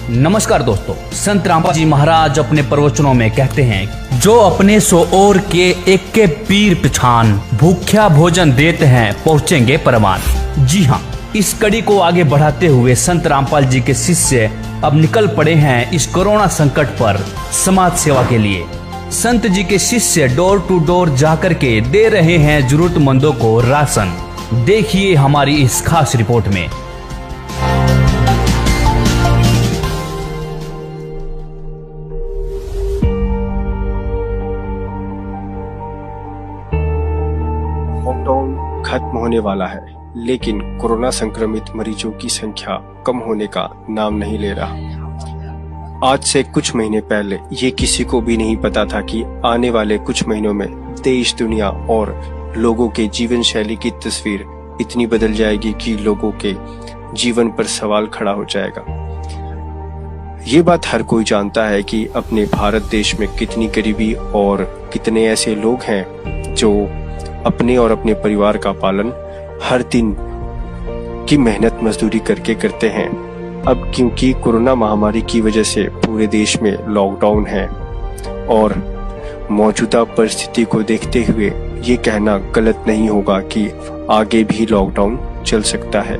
नमस्कार दोस्तों, संत रामपाल जी महाराज अपने प्रवचनों में कहते हैं, जो अपने सो और के एक के पीर पिछान, भूख्या भोजन देते हैं पहुँचेंगे परमान। जी हाँ, इस कड़ी को आगे बढ़ाते हुए संत रामपाल जी के शिष्य अब निकल पड़े हैं इस कोरोना संकट पर समाज सेवा के लिए। संत जी के शिष्य डोर टू डोर जाकर के दे रहे हैं जरूरतमंदों को राशन। देखिए हमारी इस खास रिपोर्ट में। लॉकडाउन खत्म होने वाला है, लेकिन कोरोना संक्रमित मरीजों की संख्या कम होने का नाम नहीं ले रहा। आज से कुछ महीने पहले ये किसी को भी नहीं पता था कि आने वाले कुछ महीनों में देश, दुनिया और लोगों के जीवन शैली की तस्वीर इतनी बदल जाएगी कि लोगों के जीवन पर सवाल खड़ा हो जाएगा। ये बात हर कोई जानता है कि अपने भारत देश में कितनी गरीबी और कितने ऐसे लोग हैं जो अपने और अपने परिवार का पालन हर दिन की मेहनत मजदूरी करके करते हैं। अब क्योंकि कोरोना महामारी की वजह से पूरे देश में लॉकडाउन है और मौजूदा परिस्थिति को देखते हुए ये कहना गलत नहीं होगा कि आगे भी लॉकडाउन चल सकता है।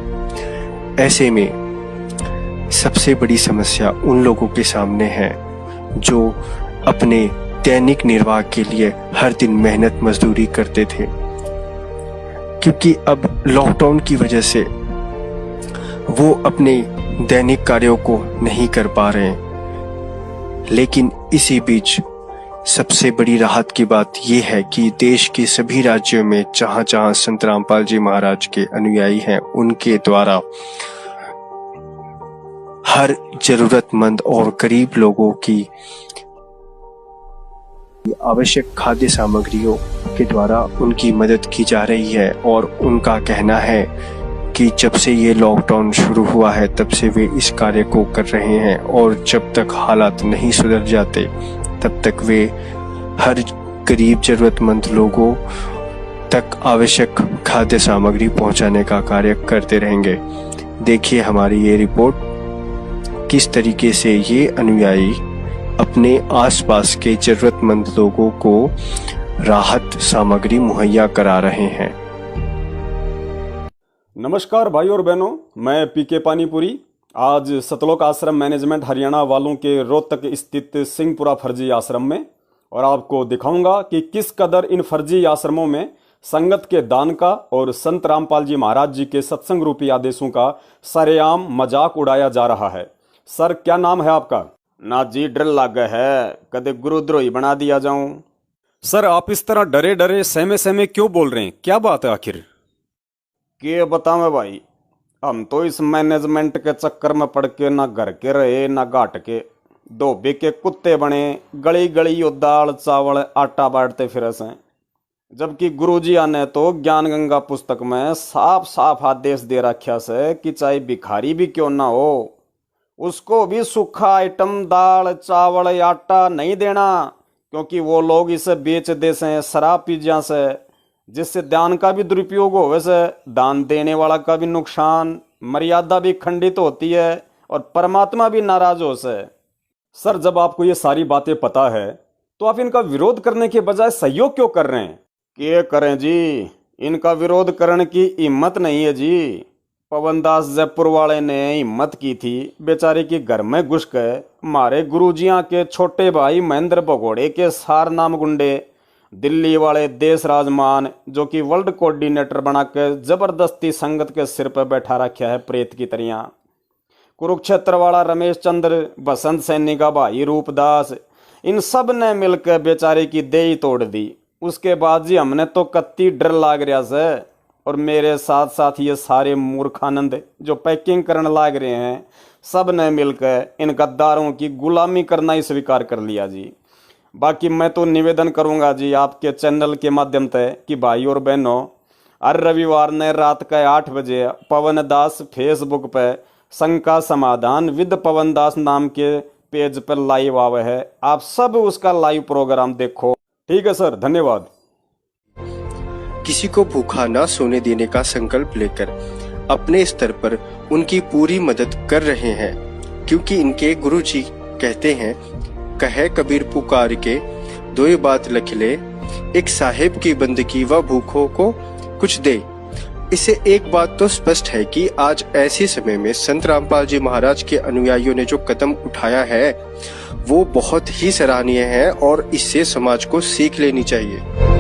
ऐसे में सबसे बड़ी समस्या उन लोगों के सामने है जो अपने दैनिक निर्वाह के लिए हर दिन मेहनत मजदूरी करते थे, क्योंकि अब लॉकडाउन की वजह से वो अपने दैनिक कार्यों को नहीं कर पा रहे हैं। लेकिन इसी बीच सबसे बड़ी राहत की बात यह है कि देश के सभी राज्यों में जहां जहां संत रामपाल जी महाराज के अनुयायी हैं, उनके द्वारा हर जरूरतमंद और गरीब लोगों की आवश्यक खाद्य सामग्रियों के द्वारा उनकी मदद की जा रही है। और उनका कहना है कि जब से ये लॉकडाउन शुरू हुआ है तब से वे इस कार्य को कर रहे हैं और जब तक हालात नहीं सुधर जाते तब तक वे हर गरीब जरूरतमंद लोगों तक आवश्यक खाद्य सामग्री पहुंचाने का कार्य करते रहेंगे। देखिए हमारी ये रिपोर्ट, किस तरीके से ये अनुयायी अपने आसपास के जरूरतमंद लोगों को राहत सामग्री मुहैया करा रहे हैं। नमस्कार भाई और बहनों, मैं पीके पानीपुरी आज सतलोक आश्रम मैनेजमेंट हरियाणा वालों के रोहतक स्थित सिंहपुरा फर्जी आश्रम में, और आपको दिखाऊंगा कि किस कदर इन फर्जी आश्रमों में संगत के दान का और संत रामपाल जी महाराज जी के सत्संग रूपी आदेशों का सरेआम मजाक उड़ाया जा रहा है। सर, क्या नाम है आपका? ना जी, डर लग है कदे गुरुद्रोही बना दिया जाऊं। सर, आप इस तरह डरे डरे सहमे सहमे क्यों बोल रहे हैं? क्या बात है आखिर? के बतावे भाई, हम तो इस मैनेजमेंट के चक्कर में पड़ के ना घर के रहे ना घाट के, धोबे के कुत्ते बने, गली गली यो दाल चावल आटा बांटते फिरे से। जबकि गुरुजी ने तो ज्ञान गंगा पुस्तक में साफ साफ आदेश दे रखा से कि चाहे भिखारी भी क्यों ना हो, उसको भी सूखा आइटम दाल चावल आटा नहीं देना, क्योंकि वो लोग इसे बेच दे से, शराब पी जा से, जिससे दान का भी दुरुपयोग होवे से दान देने वाला का भी नुकसान, मर्यादा भी खंडित होती है और परमात्मा भी नाराज हो से। सर, जब आपको ये सारी बातें पता है तो आप इनका विरोध करने के बजाय सहयोग क्यों कर रहे हैं? क्या करें जी, इनका विरोध करने की हिम्मत नहीं है जी। पवनदास जयपुर वाले ने हिम्मत की थी, बेचारे के घर में घुस गए। हमारे गुरुजियां के छोटे भाई महेंद्र भगोड़े के सार नाम गुंडे, दिल्ली वाले देश राजमान जो कि वर्ल्ड कोऑर्डिनेटर बना के जबरदस्ती संगत के सिर पर बैठा रखा है प्रेत की तरह। कुरुक्षेत्र वाला रमेश चंद्र, बसंत सैनी का भाई रूपदास, इन सब ने मिलकर बेचारे की देही तोड़ दी। उसके बाद जी हमने तो कत्ती डर लाग रहा से, और मेरे साथ साथ ये सारे मूर्खानंद जो पैकिंग करने लाग रहे हैं, सब ने मिलकर इन गद्दारों की गुलामी करना ही स्वीकार कर लिया जी। बाकी मैं तो निवेदन करूंगा जी आपके चैनल के माध्यम से कि भाई और बहनों, हर रविवार ने रात के 8 बजे पवन दास फेसबुक पे शंका समाधान विद पवन दास नाम के पेज पर लाइव आवे है। आप सब उसका लाइव प्रोग्राम देखो। ठीक है सर, धन्यवाद। किसी को भूखा ना सोने देने का संकल्प लेकर अपने स्तर पर उनकी पूरी मदद कर रहे हैं। क्योंकि इनके गुरुजी कहते हैं, कहे कबीर पुकार के दो बात लख ले, एक साहेब की बंदगी व भूखों को कुछ दे। इससे एक बात तो स्पष्ट है कि आज ऐसे समय में संत रामपाल जी महाराज के अनुयायियों ने जो कदम उठाया है वो बहुत ही सराहनीय है और इससे समाज को सीख लेनी चाहिए।